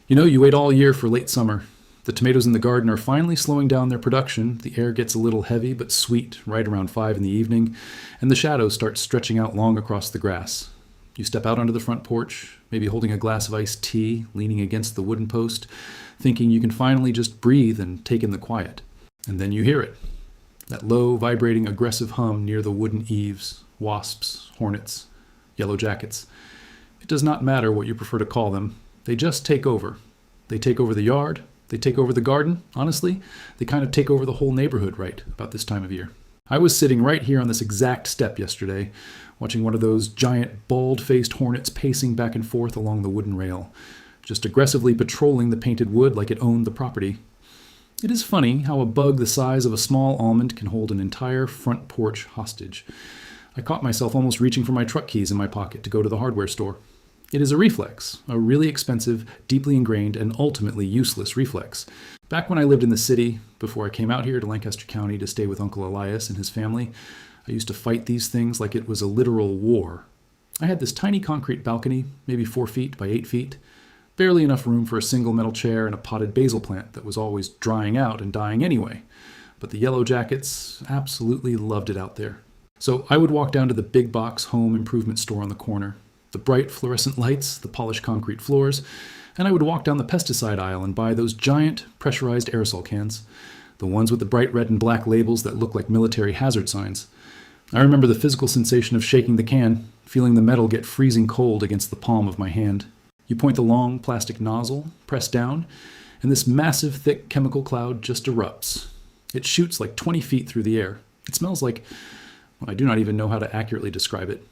You know, you wait all year for late summer. The tomatoes in the garden are finally slowing down their production. The air gets a little heavy but sweet right around 5 in the evening, and the shadows start stretching out long across the grass. You step out onto the front porch, maybe holding a glass of iced tea, leaning against the wooden post, thinking you can finally just breathe and take in the quiet. And then you hear it. That low, vibrating, aggressive hum near the wooden eaves. Wasps, hornets, yellow jackets. It does not matter what you prefer to call them. They just take over. They take over the yard. They take over the garden. Honestly, they kind of take over the whole neighborhood right about this time of year. I was sitting right here on this exact step yesterday, watching one of those giant, bald-faced hornets pacing back and forth along the wooden rail, just aggressively patrolling the painted wood like it owned the property. It is funny how a bug the size of a small almond can hold an entire front porch hostage. I caught myself almost reaching for my truck keys in my pocket to go to the hardware store. It is a reflex, a really expensive, deeply ingrained, and ultimately useless reflex. Back when I lived in the city, before I came out here to Lancaster County to stay with Uncle Elias and his family, I used to fight these things like it was a literal war. I had this tiny concrete balcony, maybe 4 feet by 8 feet, barely enough room for a single metal chair and a potted basil plant that was always drying out and dying anyway. But the yellow jackets absolutely loved it out there. So I would walk down to the big box home improvement store on the corner, the bright fluorescent lights, the polished concrete floors, and I would walk down the pesticide aisle and buy those giant pressurized aerosol cans, the ones with the bright red and black labels that look like military hazard signs. I remember the physical sensation of shaking the can, feeling the metal get freezing cold against the palm of my hand. You point the long plastic nozzle, press down, and this massive thick chemical cloud just erupts. It shoots like 20 feet through the air. It smells like, well, I do not even know how to accurately describe it.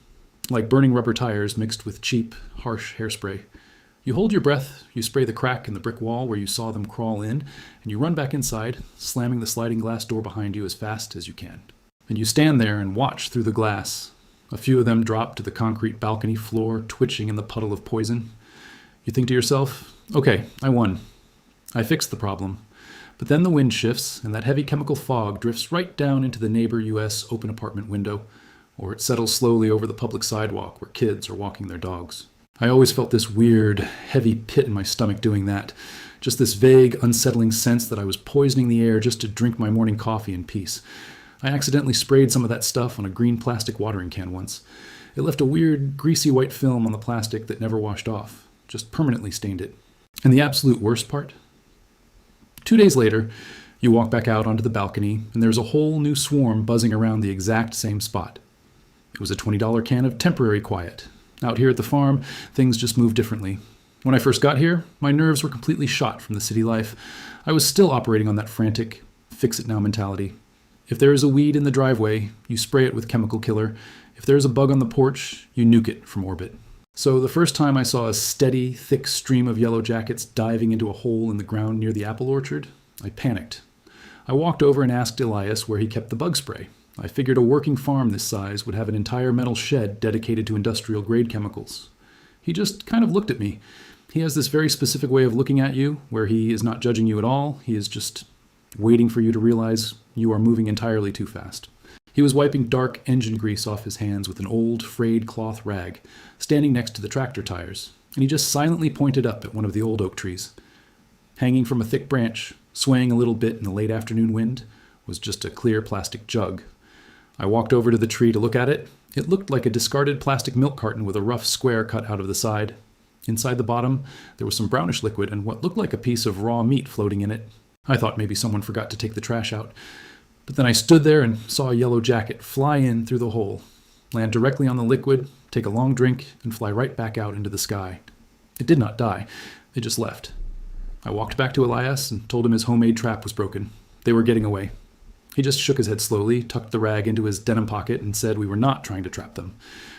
Like burning rubber tires mixed with cheap, harsh hairspray. You hold your breath, you spray the crack in the brick wall where you saw them crawl in, and you run back inside, slamming the sliding glass door behind you as fast as you can. And you stand there and watch through the glass. A few of them drop to the concrete balcony floor, twitching in the puddle of poison. You think to yourself, okay, I won. I fixed the problem. But then the wind shifts, and that heavy chemical fog drifts right down into the neighbor U.S. open apartment window, or it settles slowly over the public sidewalk where kids are walking their dogs. I always felt this weird, heavy pit in my stomach doing that. Just this vague, unsettling sense that I was poisoning the air just to drink my morning coffee in peace. I accidentally sprayed some of that stuff on a green plastic watering can once. It left a weird, greasy white film on the plastic that never washed off, just permanently stained it. And the absolute worst part? 2 days later, you walk back out onto the balcony, and there's a whole new swarm buzzing around the exact same spot. It was a $20 can of temporary quiet. Out here at the farm, things just move differently. When I first got here, my nerves were completely shot from the city life. I was still operating on that frantic, fix-it-now mentality. If there is a weed in the driveway, you spray it with chemical killer. If there is a bug on the porch, you nuke it from orbit. So the first time I saw a steady, thick stream of yellow jackets diving into a hole in the ground near the apple orchard, I panicked. I walked over and asked Elias where he kept the bug spray. I figured a working farm this size would have an entire metal shed dedicated to industrial-grade chemicals. He just kind of looked at me. He has this very specific way of looking at you, where he is not judging you at all. He is just waiting for you to realize you are moving entirely too fast. He was wiping dark engine grease off his hands with an old, frayed cloth rag, standing next to the tractor tires, and he just silently pointed up at one of the old oak trees. Hanging from a thick branch, swaying a little bit in the late afternoon wind, was just a clear plastic jug. I walked over to the tree to look at it. It looked like a discarded plastic milk carton with a rough square cut out of the side. Inside the bottom, there was some brownish liquid and what looked like a piece of raw meat floating in it. I thought maybe someone forgot to take the trash out. But then I stood there and saw a yellow jacket fly in through the hole, land directly on the liquid, take a long drink, and fly right back out into the sky. It did not die. It just left. I walked back to Elias and told him his homemade trap was broken. They were getting away. He just shook his head slowly, tucked the rag into his denim pocket, and said we were not trying to trap them.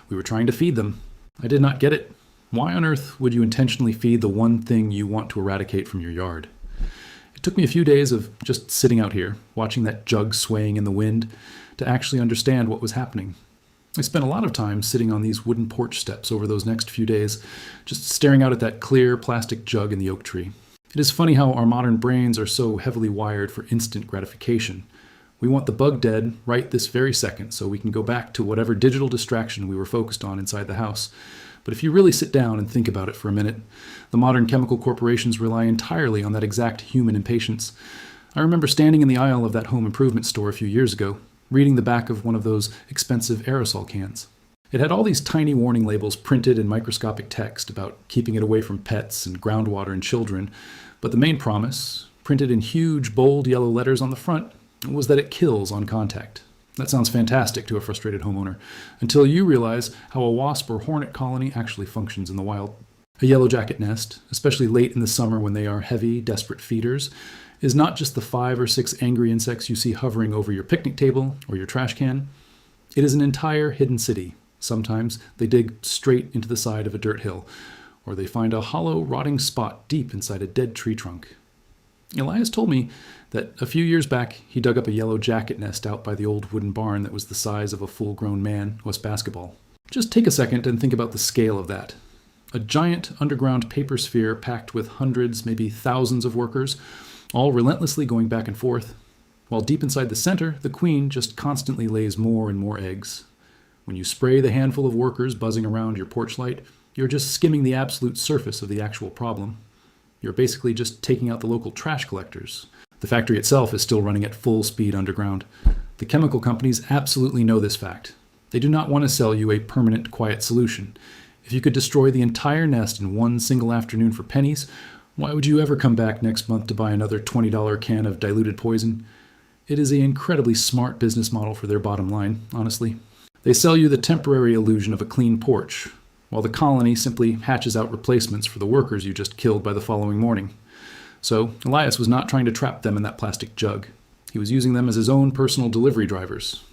We were trying to feed them. I did not get it. Why on earth would you intentionally feed the one thing you want to eradicate from your yard? It took me a few days of just sitting out here, watching that jug swaying in the wind, to actually understand what was happening. I spent a lot of time sitting on these wooden porch steps over those next few days, just staring out at that clear plastic jug in the oak tree. It is funny how our modern brains are so heavily wired for instant gratification. We want the bug dead right this very second so we can go back to whatever digital distraction we were focused on inside the house. But if you really sit down and think about it for a minute, the modern chemical corporations rely entirely on that exact human impatience. I remember standing in the aisle of that home improvement store a few years ago, reading the back of one of those expensive aerosol cans. It had all these tiny warning labels printed in microscopic text about keeping it away from pets and groundwater and children, but the main promise, printed in huge, bold yellow letters on the front, was that it kills on contact. That sounds fantastic to a frustrated homeowner, until you realize how a wasp or hornet colony actually functions in the wild. A yellow jacket nest, especially late in the summer when they are heavy, desperate feeders, is not just the 5 or 6 angry insects you see hovering over your picnic table or your trash can. It is an entire hidden city. Sometimes they dig straight into the side of a dirt hill, or they find a hollow, rotting spot deep inside a dead tree trunk. Elias told me that a few years back he dug up a yellow jacket nest out by the old wooden barn that was the size of a full-grown man's basketball. Just take a second and think about the scale of that. A giant underground paper sphere packed with hundreds, maybe thousands of workers, all relentlessly going back and forth, while deep inside the center, the queen just constantly lays more and more eggs. When you spray the handful of workers buzzing around your porch light, you're just skimming the absolute surface of the actual problem. You're basically just taking out the local trash collectors. The factory itself is still running at full speed underground. The chemical companies absolutely know this fact. They do not want to sell you a permanent, quiet solution. If you could destroy the entire nest in one single afternoon for pennies, why would you ever come back next month to buy another $20 can of diluted poison? It is an incredibly smart business model for their bottom line, honestly. They sell you the temporary illusion of a clean porch, while the colony simply hatches out replacements for the workers you just killed by the following morning. So Elias was not trying to trap them in that plastic jug. He was using them as his own personal delivery drivers.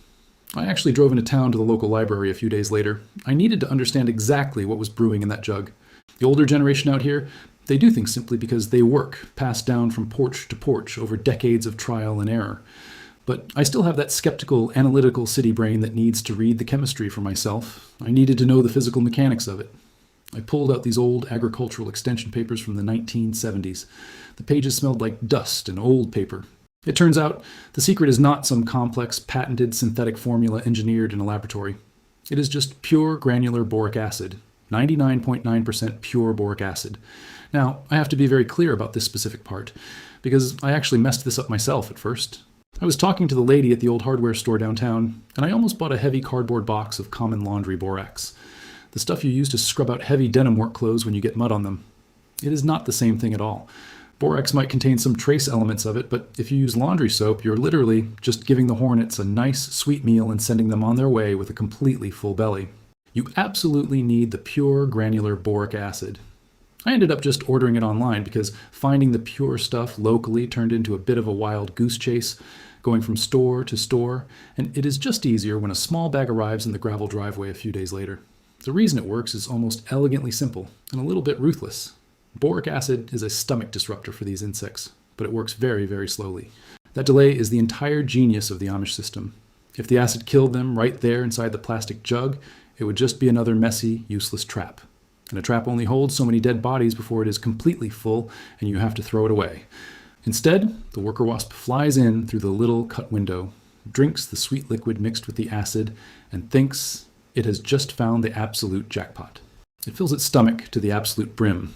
I actually drove into town to the local library a few days later. I needed to understand exactly what was brewing in that jug. The older generation out here, they do things simply because they work, passed down from porch to porch over decades of trial and error. But I still have that skeptical, analytical city brain that needs to read the chemistry for myself. I needed to know the physical mechanics of it. I pulled out these old agricultural extension papers from the 1970s. The pages smelled like dust and old paper. It turns out the secret is not some complex, patented synthetic formula engineered in a laboratory. It is just pure granular boric acid, 99.9% pure boric acid. Now, I have to be very clear about this specific part, because I actually messed this up myself at first. I was talking to the lady at the old hardware store downtown, and I almost bought a heavy cardboard box of common laundry borax, the stuff you use to scrub out heavy denim work clothes when you get mud on them. It is not the same thing at all. Borax might contain some trace elements of it, but if you use laundry soap, you're literally just giving the hornets a nice, sweet meal and sending them on their way with a completely full belly. You absolutely need the pure granular boric acid. I ended up just ordering it online because finding the pure stuff locally turned into a bit of a wild goose chase, going from store to store, and it is just easier when a small bag arrives in the gravel driveway a few days later. The reason it works is almost elegantly simple and a little bit ruthless. Boric acid is a stomach disruptor for these insects, but it works very, very slowly. That delay is the entire genius of the Amish system. If the acid killed them right there inside the plastic jug, it would just be another messy, useless trap. And a trap only holds so many dead bodies before it is completely full and you have to throw it away. Instead, the worker wasp flies in through the little cut window, drinks the sweet liquid mixed with the acid, and thinks it has just found the absolute jackpot. It fills its stomach to the absolute brim.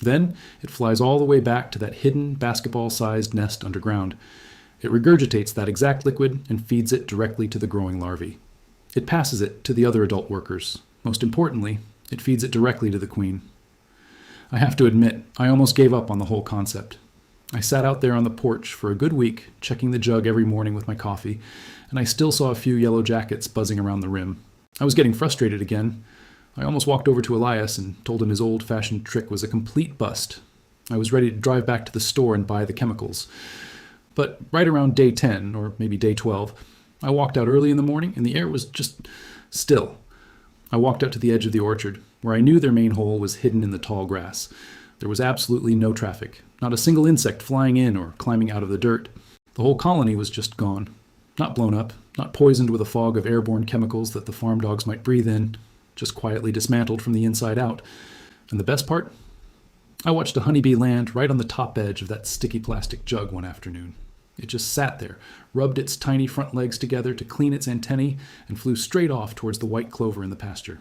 Then it flies all the way back to that hidden basketball-sized nest underground. It regurgitates that exact liquid and feeds it directly to the growing larvae. It passes it to the other adult workers. Most importantly, it feeds it directly to the queen. I have to admit, I almost gave up on the whole concept. I sat out there on the porch for a good week, checking the jug every morning with my coffee, and I still saw a few yellow jackets buzzing around the rim. I was getting frustrated again. I almost walked over to Elias and told him his old-fashioned trick was a complete bust. I was ready to drive back to the store and buy the chemicals. But right around day 10, or maybe day 12, I walked out early in the morning and the air was just still. I walked out to the edge of the orchard, where I knew their main hole was hidden in the tall grass. There was absolutely no traffic, not a single insect flying in or climbing out of the dirt. The whole colony was just gone. Not blown up, not poisoned with a fog of airborne chemicals that the farm dogs might breathe in, just quietly dismantled from the inside out. And the best part? I watched a honeybee land right on the top edge of that sticky plastic jug one afternoon. It just sat there, rubbed its tiny front legs together to clean its antennae, and flew straight off towards the white clover in the pasture.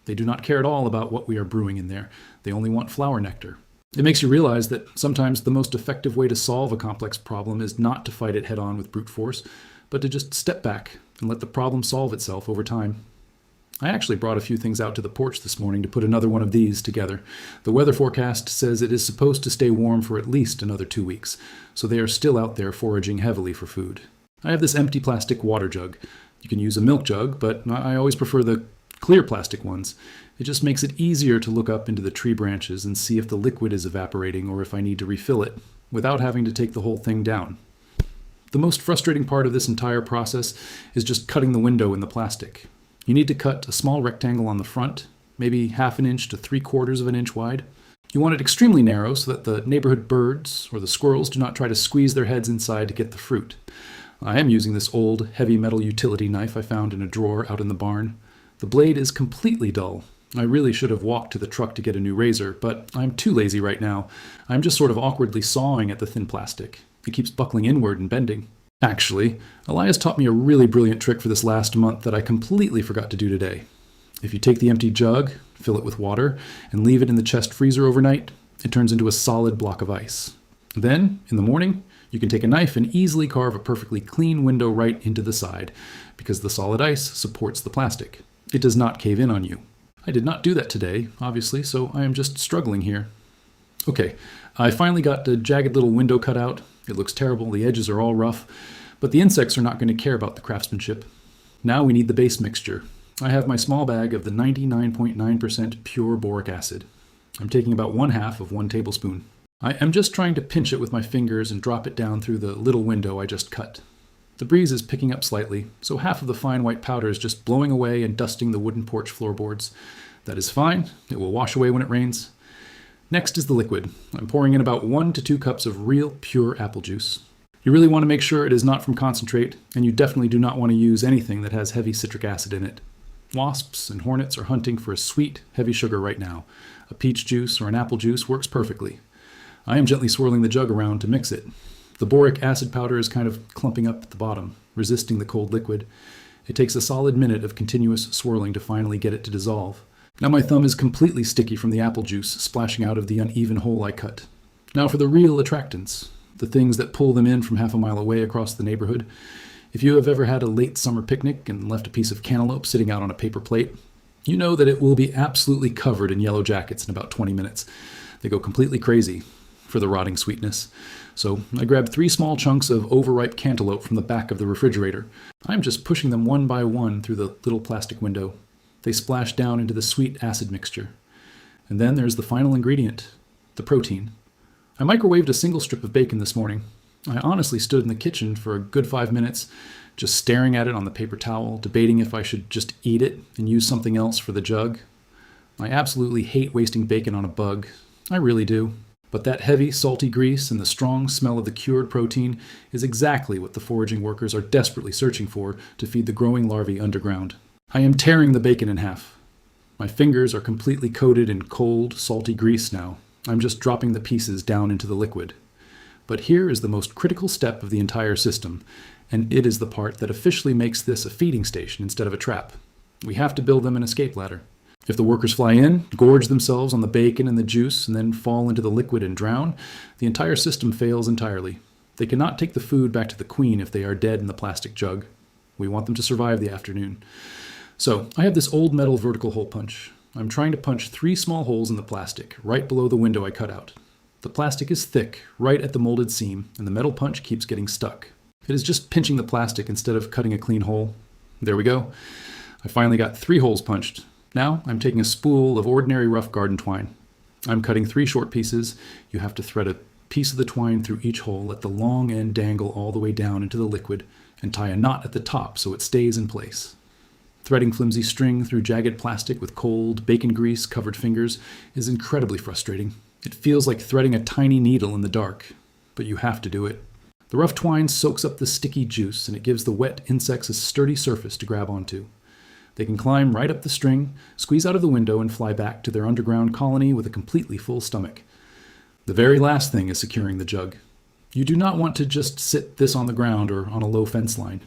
They do not care at all about what we are brewing in there. They only want flower nectar. It makes you realize that sometimes the most effective way to solve a complex problem is not to fight it head on with brute force, but to just step back and let the problem solve itself over time. I actually brought a few things out to the porch this morning to put another one of these together. The weather forecast says it is supposed to stay warm for at least another 2 weeks, so they are still out there foraging heavily for food. I have this empty plastic water jug. You can use a milk jug, but I always prefer the clear plastic ones. It just makes it easier to look up into the tree branches and see if the liquid is evaporating or if I need to refill it, without having to take the whole thing down. The most frustrating part of this entire process is just cutting the window in the plastic. You need to cut a small rectangle on the front, maybe 1/2 inch to 3/4 of an inch wide. You want it extremely narrow so that the neighborhood birds or the squirrels do not try to squeeze their heads inside to get the fruit. I am using this old, heavy metal utility knife I found in a drawer out in the barn. The blade is completely dull. I really should have walked to the truck to get a new razor, but I'm too lazy right now. I'm just sort of awkwardly sawing at the thin plastic. It keeps buckling inward and bending. Actually, Elias taught me a really brilliant trick for this last month that I completely forgot to do today. If you take the empty jug, fill it with water, and leave it in the chest freezer overnight, it turns into a solid block of ice. Then, in the morning, you can take a knife and easily carve a perfectly clean window right into the side, because the solid ice supports the plastic. It does not cave in on you. I did not do that today, obviously, so I am just struggling here. Okay, I finally got the jagged little window cut out. It looks terrible, the edges are all rough, but the insects are not going to care about the craftsmanship. Now we need the base mixture. I have my small bag of the 99.9% pure boric acid. I'm taking about 1/2 of 1 tablespoon. I am just trying to pinch it with my fingers and drop it down through the little window I just cut. The breeze is picking up slightly, so half of the fine white powder is just blowing away and dusting the wooden porch floorboards. That is fine. It will wash away when it rains. Next is the liquid. I'm pouring in about 1 to 2 cups of real pure apple juice. You really want to make sure it is not from concentrate, and you definitely do not want to use anything that has heavy citric acid in it. Wasps and hornets are hunting for a sweet, heavy sugar right now. A peach juice or an apple juice works perfectly. I am gently swirling the jug around to mix it. The boric acid powder is kind of clumping up at the bottom, resisting the cold liquid. It takes a solid minute of continuous swirling to finally get it to dissolve. Now my thumb is completely sticky from the apple juice splashing out of the uneven hole I cut. Now for the real attractants, the things that pull them in from 1/2 mile away across the neighborhood. If you have ever had a late summer picnic and left a piece of cantaloupe sitting out on a paper plate, you know that it will be absolutely covered in yellow jackets in about 20 minutes. They go completely crazy for the rotting sweetness. So I grabbed 3 small chunks of overripe cantaloupe from the back of the refrigerator. I'm just pushing them one by one through the little plastic window. They splash down into the sweet acid mixture. And then there's the final ingredient, the protein. I microwaved a single strip of bacon this morning. I honestly stood in the kitchen for a good 5 minutes, just staring at it on the paper towel, debating if I should just eat it and use something else for the jug. I absolutely hate wasting bacon on a bug. I really do. But that heavy, salty grease and the strong smell of the cured protein is exactly what the foraging workers are desperately searching for to feed the growing larvae underground. I am tearing the bacon in half. My fingers are completely coated in cold, salty grease now. I'm just dropping the pieces down into the liquid. But here is the most critical step of the entire system, and it is the part that officially makes this a feeding station instead of a trap. We have to build them an escape ladder. If the workers fly in, gorge themselves on the bacon and the juice, and then fall into the liquid and drown, the entire system fails entirely. They cannot take the food back to the queen if they are dead in the plastic jug. We want them to survive the afternoon. So I have this old metal vertical hole punch. I'm trying to punch 3 small holes in the plastic, right below the window I cut out. The plastic is thick, right at the molded seam, and the metal punch keeps getting stuck. It is just pinching the plastic instead of cutting a clean hole. There we go. I finally got 3 holes punched. Now I'm taking a spool of ordinary rough garden twine. I'm cutting 3 short pieces. You have to thread a piece of the twine through each hole, let the long end dangle all the way down into the liquid, and tie a knot at the top so it stays in place. Threading flimsy string through jagged plastic with cold, bacon grease covered fingers is incredibly frustrating. It feels like threading a tiny needle in the dark, but you have to do it. The rough twine soaks up the sticky juice, and it gives the wet insects a sturdy surface to grab onto. They can climb right up the string, squeeze out of the window, and fly back to their underground colony with a completely full stomach. The very last thing is securing the jug. You do not want to just sit this on the ground or on a low fence line.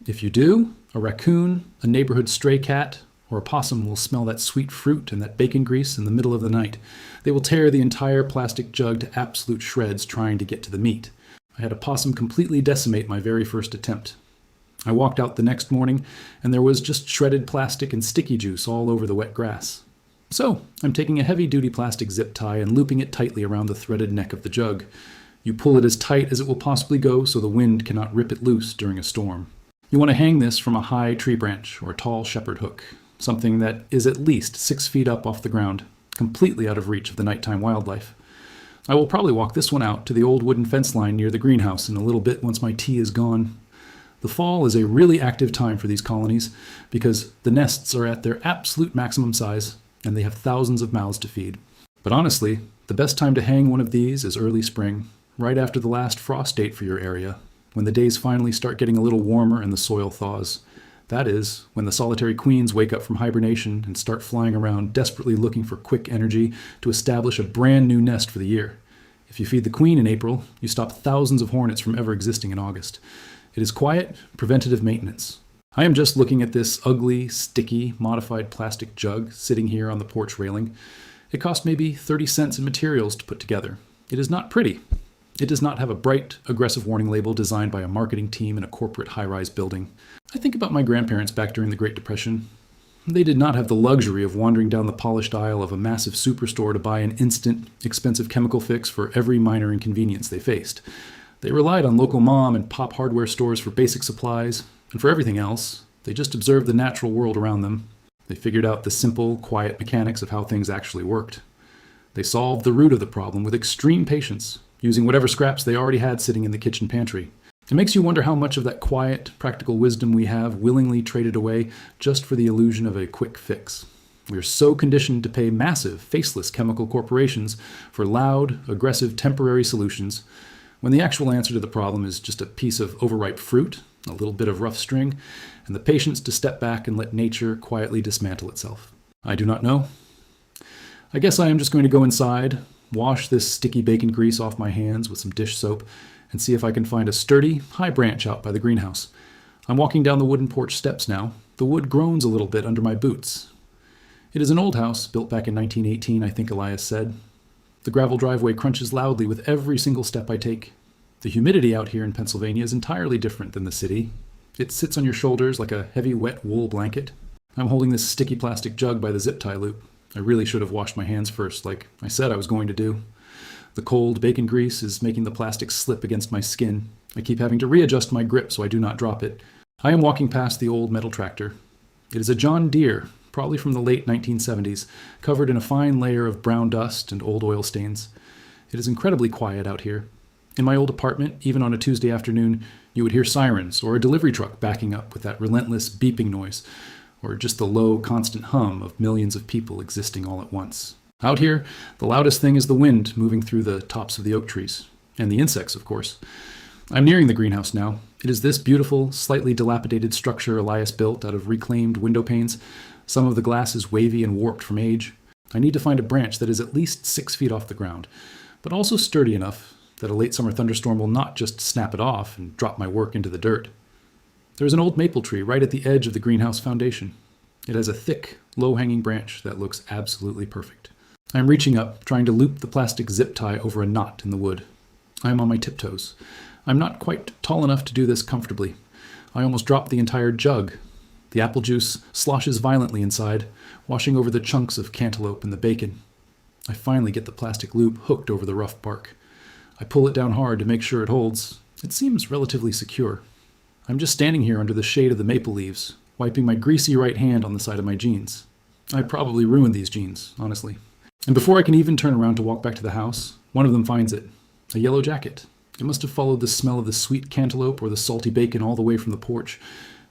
If you do, a raccoon, a neighborhood stray cat, or a possum will smell that sweet fruit and that bacon grease in the middle of the night. They will tear the entire plastic jug to absolute shreds trying to get to the meat. I had a possum completely decimate my very first attempt. I walked out the next morning, and there was just shredded plastic and sticky juice all over the wet grass. So, I'm taking a heavy-duty plastic zip tie and looping it tightly around the threaded neck of the jug. You pull it as tight as it will possibly go so the wind cannot rip it loose during a storm. You want to hang this from a high tree branch or a tall shepherd hook, something that is at least 6 feet up off the ground, completely out of reach of the nighttime wildlife. I will probably walk this one out to the old wooden fence line near the greenhouse in a little bit once my tea is gone. The fall is a really active time for these colonies because the nests are at their absolute maximum size and they have thousands of mouths to feed. But honestly, the best time to hang one of these is early spring, right after the last frost date for your area, when the days finally start getting a little warmer and the soil thaws. That is, when the solitary queens wake up from hibernation and start flying around desperately looking for quick energy to establish a brand new nest for the year. If you feed the queen in April, you stop thousands of hornets from ever existing in August. It is quiet, preventative maintenance. I am just looking at this ugly, sticky, modified plastic jug sitting here on the porch railing. It cost maybe 30 cents in materials to put together. It is not pretty. It does not have a bright, aggressive warning label designed by a marketing team in a corporate high-rise building. I think about my grandparents back during the Great Depression. They did not have the luxury of wandering down the polished aisle of a massive superstore to buy an instant, expensive chemical fix for every minor inconvenience they faced. They relied on local mom and pop hardware stores for basic supplies, and for everything else, they just observed the natural world around them. They figured out the simple, quiet mechanics of how things actually worked. They solved the root of the problem with extreme patience, using whatever scraps they already had sitting in the kitchen pantry. It makes you wonder how much of that quiet, practical wisdom we have willingly traded away just for the illusion of a quick fix. We are so conditioned to pay massive, faceless chemical corporations for loud, aggressive, temporary solutions, when the actual answer to the problem is just a piece of overripe fruit, a little bit of rough string, and the patience to step back and let nature quietly dismantle itself. I do not know. I guess I am just going to go inside, wash this sticky bacon grease off my hands with some dish soap, and see if I can find a sturdy, high branch out by the greenhouse. I'm walking down the wooden porch steps now. The wood groans a little bit under my boots. It is an old house, built back in 1918, I think Elias said. The gravel driveway crunches loudly with every single step I take. The humidity out here in Pennsylvania is entirely different than the city. It sits on your shoulders like a heavy, wet wool blanket. I'm holding this sticky plastic jug by the zip tie loop. I really should have washed my hands first, like I said I was going to do. The cold bacon grease is making the plastic slip against my skin. I keep having to readjust my grip so I do not drop it. I am walking past the old metal tractor. It is a John Deere, probably from the late 1970s, covered in a fine layer of brown dust and old oil stains. It is incredibly quiet out here. In my old apartment, even on a Tuesday afternoon, you would hear sirens or a delivery truck backing up with that relentless beeping noise, or just the low, constant hum of millions of people existing all at once. Out here, the loudest thing is the wind moving through the tops of the oak trees, and the insects, of course. I'm nearing the greenhouse now. It is this beautiful, slightly dilapidated structure Elias built out of reclaimed window panes. Some of the glass is wavy and warped from age. I need to find a branch that is at least 6 feet off the ground, but also sturdy enough that a late summer thunderstorm will not just snap it off and drop my work into the dirt. There is an old maple tree right at the edge of the greenhouse foundation. It has a thick, low-hanging branch that looks absolutely perfect. I am reaching up, trying to loop the plastic zip tie over a knot in the wood. I am on my tiptoes. I'm not quite tall enough to do this comfortably. I almost dropped the entire jug. The apple juice sloshes violently inside, washing over the chunks of cantaloupe and the bacon. I finally get the plastic loop hooked over the rough bark. I pull it down hard to make sure it holds. It seems relatively secure. I'm just standing here under the shade of the maple leaves, wiping my greasy right hand on the side of my jeans. I probably ruined these jeans, honestly. And before I can even turn around to walk back to the house, one of them finds it. A yellow jacket. It must have followed the smell of the sweet cantaloupe or the salty bacon all the way from the porch.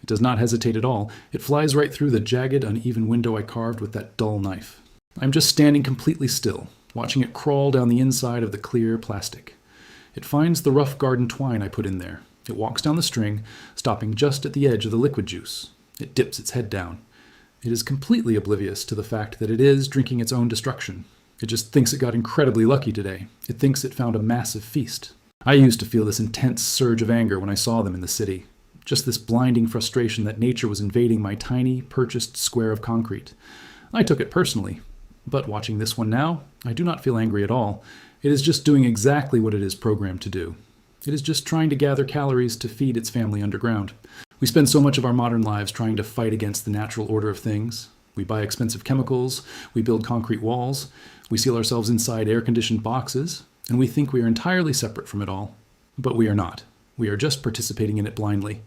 It does not hesitate at all. It flies right through the jagged, uneven window I carved with that dull knife. I'm just standing completely still, watching it crawl down the inside of the clear plastic. It finds the rough garden twine I put in there. It walks down the string, stopping just at the edge of the liquid juice. It dips its head down. It is completely oblivious to the fact that it is drinking its own destruction. It just thinks it got incredibly lucky today. It thinks it found a massive feast. I used to feel this intense surge of anger when I saw them in the city. just this blinding frustration that nature was invading my tiny, purchased square of concrete. I took it personally, but watching this one now, I do not feel angry at all. It is just doing exactly what it is programmed to do. It is just trying to gather calories to feed its family underground. We spend so much of our modern lives trying to fight against the natural order of things. We buy expensive chemicals, we build concrete walls, we seal ourselves inside air-conditioned boxes, and we think we are entirely separate from it all. But we are not. We are just participating in it blindly.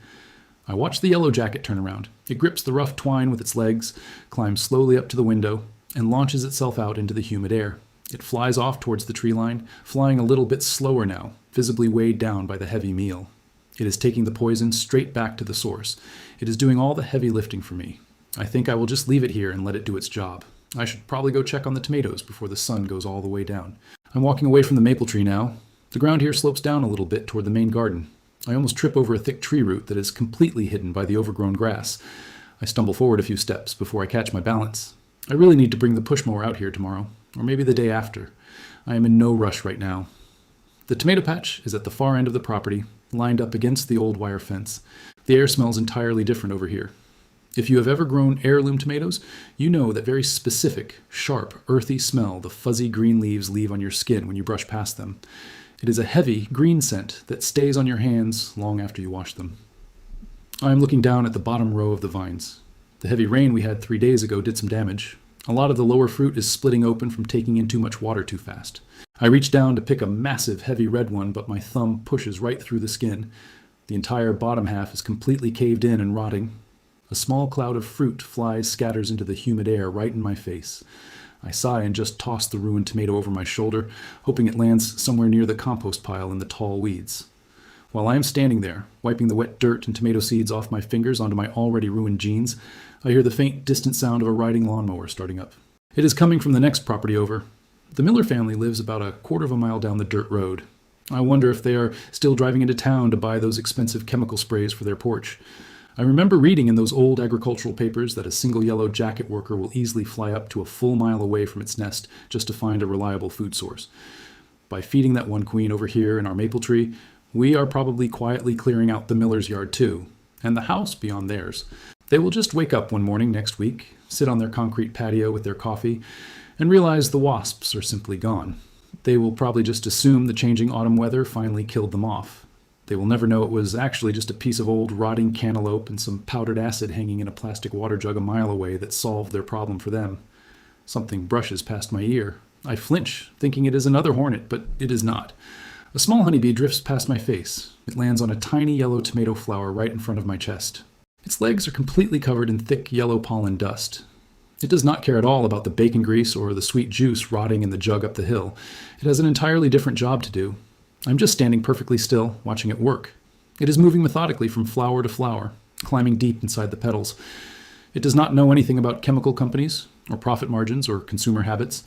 I watch the yellow jacket turn around. It grips the rough twine with its legs, climbs slowly up to the window, and launches itself out into the humid air. It flies off towards the tree line, flying a little bit slower now, visibly weighed down by the heavy meal. It is taking the poison straight back to the source. It is doing all the heavy lifting for me. I think I will just leave it here and let it do its job. I should probably go check on the tomatoes before the sun goes all the way down. I'm walking away from the maple tree now. The ground here slopes down a little bit toward the main garden. I almost trip over a thick tree root that is completely hidden by the overgrown grass. I stumble forward a few steps before I catch my balance. I really need to bring the push mower out here tomorrow, or maybe the day after. I am in no rush right now. The tomato patch is at the far end of the property, lined up against the old wire fence. The air smells entirely different over here. If you have ever grown heirloom tomatoes, you know that very specific, sharp, earthy smell the fuzzy green leaves leave on your skin when you brush past them. It is a heavy, green scent that stays on your hands long after you wash them. I am looking down at the bottom row of the vines. The heavy rain we had 3 days ago did some damage. A lot of the lower fruit is splitting open from taking in too much water too fast. I reach down to pick a massive, heavy red one, but my thumb pushes right through the skin. The entire bottom half is completely caved in and rotting. A small cloud of fruit flies scatters into the humid air right in my face. I sigh and just toss the ruined tomato over my shoulder, hoping it lands somewhere near the compost pile in the tall weeds. While I am standing there, wiping the wet dirt and tomato seeds off my fingers onto my already ruined jeans, I hear the faint, distant sound of a riding lawnmower starting up. It is coming from the next property over. The Miller family lives about a quarter of a mile down the dirt road. I wonder if they are still driving into town to buy those expensive chemical sprays for their porch. I remember reading in those old agricultural papers that a single yellow jacket worker will easily fly up to a full mile away from its nest just to find a reliable food source. By feeding that one queen over here in our maple tree, we are probably quietly clearing out the Miller's yard too, and the house beyond theirs. They will just wake up one morning next week, sit on their concrete patio with their coffee, and realize the wasps are simply gone. They will probably just assume the changing autumn weather finally killed them off. They will never know it was actually just a piece of old rotting cantaloupe and some powdered acid hanging in a plastic water jug a mile away that solved their problem for them. Something brushes past my ear. I flinch, thinking it is another hornet, but it is not. A small honeybee drifts past my face. It lands on a tiny yellow tomato flower right in front of my chest. Its legs are completely covered in thick yellow pollen dust. It does not care at all about the bacon grease or the sweet juice rotting in the jug up the hill. It has an entirely different job to do. I'm just standing perfectly still, watching it work. It is moving methodically from flower to flower, climbing deep inside the petals. It does not know anything about chemical companies, or profit margins, or consumer habits.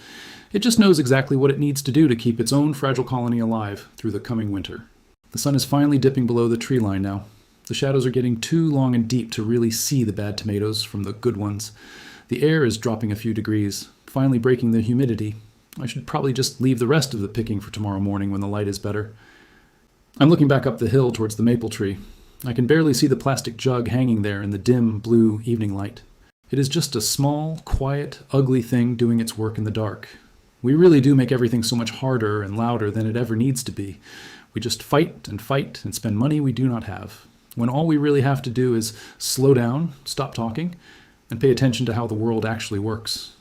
It just knows exactly what it needs to do to keep its own fragile colony alive through the coming winter. The sun is finally dipping below the tree line now. The shadows are getting too long and deep to really see the bad tomatoes from the good ones. The air is dropping a few degrees, finally breaking the humidity. I should probably just leave the rest of the picking for tomorrow morning when the light is better. I'm looking back up the hill towards the maple tree. I can barely see the plastic jug hanging there in the dim, blue evening light. It is just a small, quiet, ugly thing doing its work in the dark. We really do make everything so much harder and louder than it ever needs to be. We just fight and spend money we do not have, when all we really have to do is slow down, stop talking, and pay attention to how the world actually works.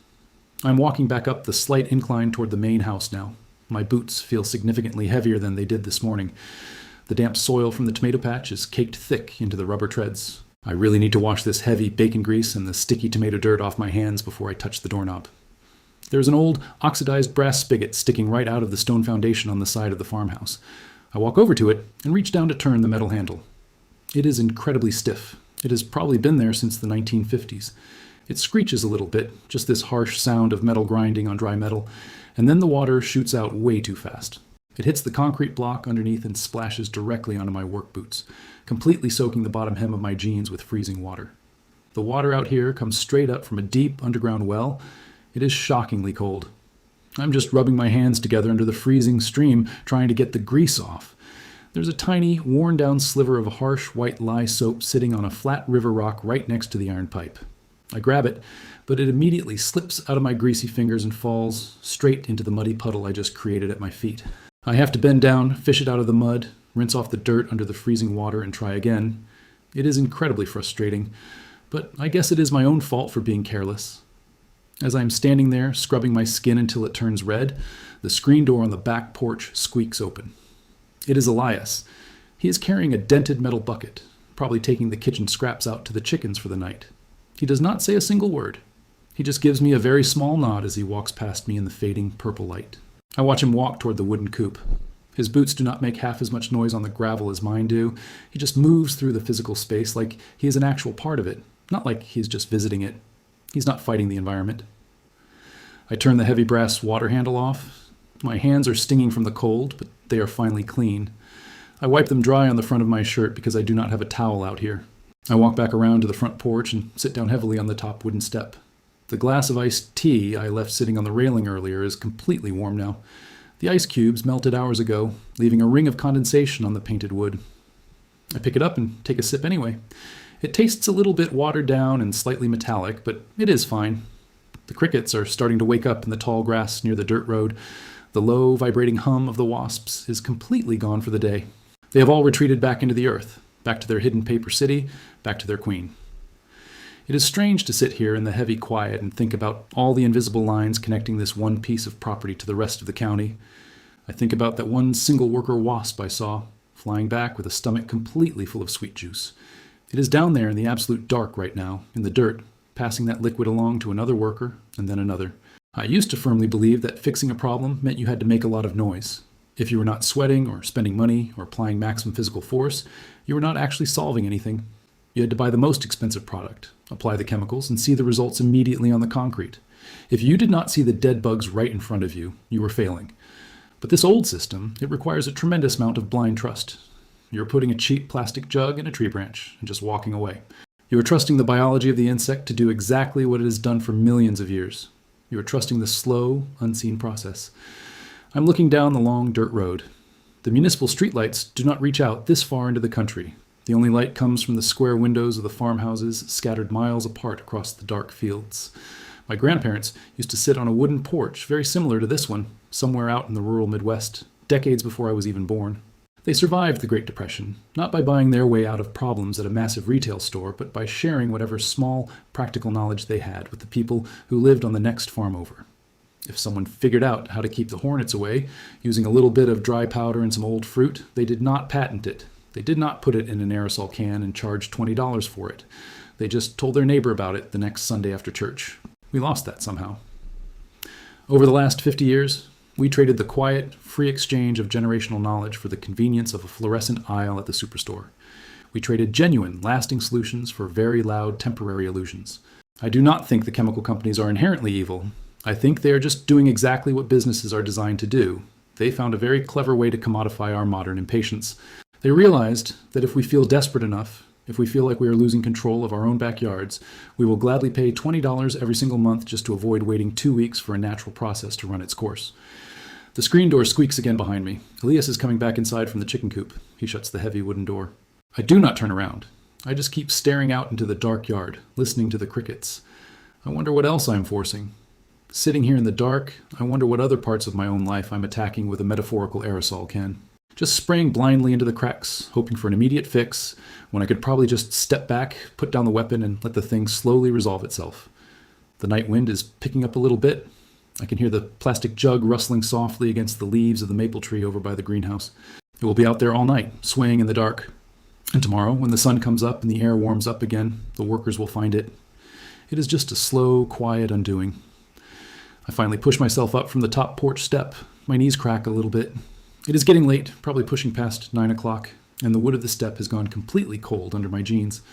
I'm walking back up the slight incline toward the main house now. My boots feel significantly heavier than they did this morning. The damp soil from the tomato patch is caked thick into the rubber treads. I really need to wash this heavy bacon grease and the sticky tomato dirt off my hands before I touch the doorknob. There's an old oxidized brass spigot sticking right out of the stone foundation on the side of the farmhouse. I walk over to it and reach down to turn the metal handle. It is incredibly stiff. It has probably been there since the 1950s. It screeches a little bit, just this harsh sound of metal grinding on dry metal, and then the water shoots out way too fast. It hits the concrete block underneath and splashes directly onto my work boots, completely soaking the bottom hem of my jeans with freezing water. The water out here comes straight up from a deep underground well. It is shockingly cold. I'm just rubbing my hands together under the freezing stream, trying to get the grease off. There's a tiny, worn-down sliver of harsh white lye soap sitting on a flat river rock right next to the iron pipe. I grab it, but it immediately slips out of my greasy fingers and falls straight into the muddy puddle I just created at my feet. I have to bend down, fish it out of the mud, rinse off the dirt under the freezing water, and try again. It is incredibly frustrating, but I guess it is my own fault for being careless. As I am standing there, scrubbing my skin until it turns red, the screen door on the back porch squeaks open. It is Elias. He is carrying a dented metal bucket, probably taking the kitchen scraps out to the chickens for the night. He does not say a single word. He just gives me a very small nod as he walks past me in the fading purple light. I watch him walk toward the wooden coop. His boots do not make half as much noise on the gravel as mine do. He just moves through the physical space like he is an actual part of it, not like he is just visiting it. He's not fighting the environment. I turn the heavy brass water handle off. My hands are stinging from the cold, but they are finally clean. I wipe them dry on the front of my shirt because I do not have a towel out here. I walk back around to the front porch and sit down heavily on the top wooden step. The glass of iced tea I left sitting on the railing earlier is completely warm now. The ice cubes melted hours ago, leaving a ring of condensation on the painted wood. I pick it up and take a sip anyway. It tastes a little bit watered down and slightly metallic, but it is fine. The crickets are starting to wake up in the tall grass near the dirt road. The low, vibrating hum of the wasps is completely gone for the day. They have all retreated back into the earth, back to their hidden paper city, back to their queen. It is strange to sit here in the heavy quiet and think about all the invisible lines connecting this one piece of property to the rest of the county. I think about that one single worker wasp I saw, flying back with a stomach completely full of sweet juice. It is down there in the absolute dark right now, in the dirt, passing that liquid along to another worker and then another. I used to firmly believe that fixing a problem meant you had to make a lot of noise. If you were not sweating or spending money or applying maximum physical force, you were not actually solving anything. You had to buy the most expensive product, apply the chemicals, and see the results immediately on the concrete. If you did not see the dead bugs right in front of you, you were failing. But this old system, it requires a tremendous amount of blind trust. You're putting a cheap plastic jug in a tree branch and just walking away. You are trusting the biology of the insect to do exactly what it has done for millions of years. You are trusting the slow, unseen process. I'm looking down the long dirt road. The municipal streetlights do not reach out this far into the country. The only light comes from the square windows of the farmhouses scattered miles apart across the dark fields. My grandparents used to sit on a wooden porch very similar to this one, somewhere out in the rural Midwest, decades before I was even born. They survived the Great Depression, not by buying their way out of problems at a massive retail store, but by sharing whatever small, practical knowledge they had with the people who lived on the next farm over. If someone figured out how to keep the hornets away, using a little bit of dry powder and some old fruit, they did not patent it. They did not put it in an aerosol can and charge $20 for it. They just told their neighbor about it the next Sunday after church. We lost that somehow. Over the last 50 years, we traded the quiet, free exchange of generational knowledge for the convenience of a fluorescent aisle at the superstore. We traded genuine, lasting solutions for very loud, temporary illusions. I do not think the chemical companies are inherently evil. I think they are just doing exactly what businesses are designed to do. They found a very clever way to commodify our modern impatience. They realized that if we feel desperate enough, if we feel like we are losing control of our own backyards, we will gladly pay $20 every single month just to avoid waiting 2 weeks for a natural process to run its course. The screen door squeaks again behind me. Elias is coming back inside from the chicken coop. He shuts the heavy wooden door. I do not turn around. I just keep staring out into the dark yard, listening to the crickets. I wonder what else I'm forcing. Sitting here in the dark, I wonder what other parts of my own life I'm attacking with a metaphorical aerosol can. Just spraying blindly into the cracks, hoping for an immediate fix, when I could probably just step back, put down the weapon, and let the thing slowly resolve itself. The night wind is picking up a little bit. I can hear the plastic jug rustling softly against the leaves of the maple tree over by the greenhouse. It will be out there all night, swaying in the dark. And tomorrow, when the sun comes up and the air warms up again, the workers will find it. It is just a slow, quiet undoing. I finally push myself up from the top porch step. My knees crack a little bit. It is getting late, probably pushing past 9 o'clock, and the wood of the step has gone completely cold under my jeans.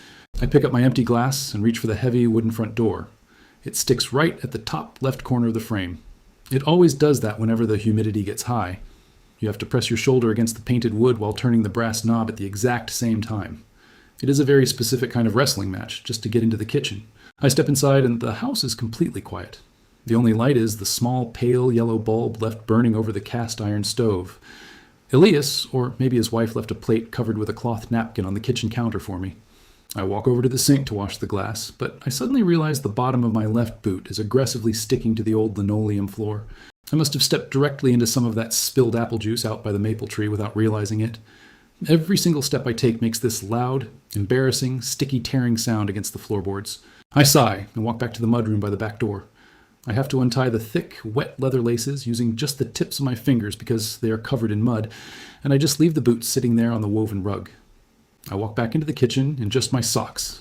I pick up my empty glass and reach for the heavy wooden front door. It sticks right at the top left corner of the frame. It always does that whenever the humidity gets high. You have to press your shoulder against the painted wood while turning the brass knob at the exact same time. It is a very specific kind of wrestling match, just to get into the kitchen. I step inside and the house is completely quiet. The only light is the small, pale yellow bulb left burning over the cast iron stove. Elias, or maybe his wife, left a plate covered with a cloth napkin on the kitchen counter for me. I walk over to the sink to wash the glass, but I suddenly realize the bottom of my left boot is aggressively sticking to the old linoleum floor. I must have stepped directly into some of that spilled apple juice out by the maple tree without realizing it. Every single step I take makes this loud, embarrassing, sticky tearing sound against the floorboards. I sigh and walk back to the mudroom by the back door. I have to untie the thick, wet leather laces using just the tips of my fingers because they are covered in mud, and I just leave the boots sitting there on the woven rug. I walk back into the kitchen in just my socks.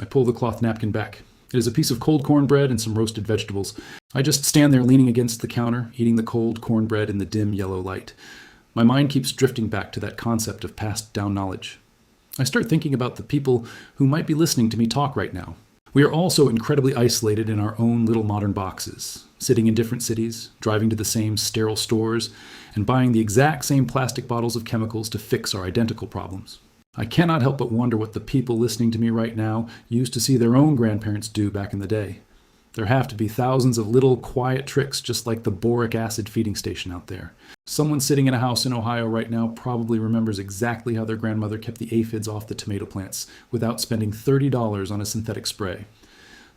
I pull the cloth napkin back. It is a piece of cold cornbread and some roasted vegetables. I just stand there leaning against the counter, eating the cold cornbread in the dim yellow light. My mind keeps drifting back to that concept of passed down knowledge. I start thinking about the people who might be listening to me talk right now. We are all so incredibly isolated in our own little modern boxes, sitting in different cities, driving to the same sterile stores, and buying the exact same plastic bottles of chemicals to fix our identical problems. I cannot help but wonder what the people listening to me right now used to see their own grandparents do back in the day. There have to be thousands of little quiet tricks just like the Boric Acid feeding station out there. Someone sitting in a house in Ohio right now probably remembers exactly how their grandmother kept the aphids off the tomato plants without spending $30 on a synthetic spray.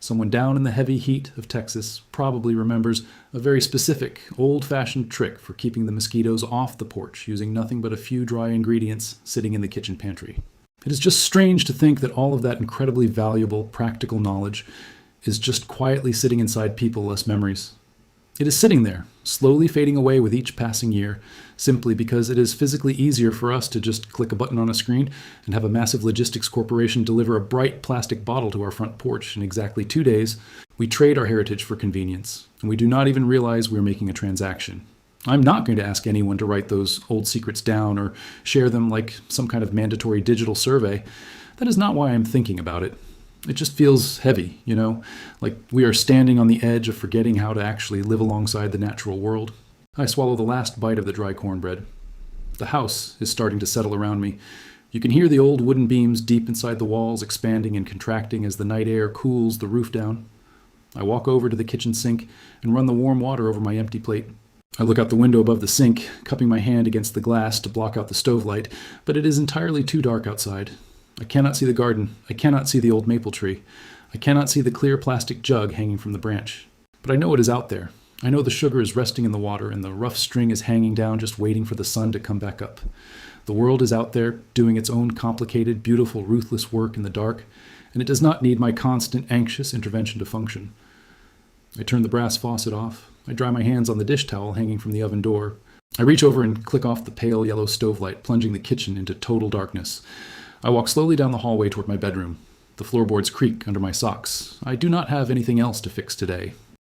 Someone down in the heavy heat of Texas probably remembers a very specific, old-fashioned trick for keeping the mosquitoes off the porch using nothing but a few dry ingredients sitting in the kitchen pantry. It is just strange to think that all of that incredibly valuable, practical knowledge is just quietly sitting inside people-less memories. It is sitting there, slowly fading away with each passing year, simply because it is physically easier for us to just click a button on a screen and have a massive logistics corporation deliver a bright plastic bottle to our front porch in exactly 2 days. We trade our heritage for convenience, and we do not even realize we're making a transaction. I'm not going to ask anyone to write those old secrets down or share them like some kind of mandatory digital survey. That is not why I'm thinking about it. It just feels heavy, like we are standing on the edge of forgetting how to actually live alongside the natural world. I swallow the last bite of the dry cornbread. The house is starting to settle around me. You can hear the old wooden beams deep inside the walls expanding and contracting as the night air cools the roof down. I walk over to the kitchen sink and run the warm water over my empty plate. I look out the window above the sink, cupping my hand against the glass to block out the stove light, but it is entirely too dark outside. I cannot see the garden. I cannot see the old maple tree. I cannot see the clear plastic jug hanging from the branch. But I know it is out there. I know the sugar is resting in the water and the rough string is hanging down just waiting for the sun to come back up. The world is out there doing its own complicated, beautiful, ruthless work in the dark, and it does not need my constant, anxious intervention to function. I turn the brass faucet off. I dry my hands on the dish towel hanging from the oven door. I reach over and click off the pale yellow stove light, plunging the kitchen into total darkness. I walk slowly down the hallway toward my bedroom. The floorboards creak under my socks. I do not have anything else to fix today.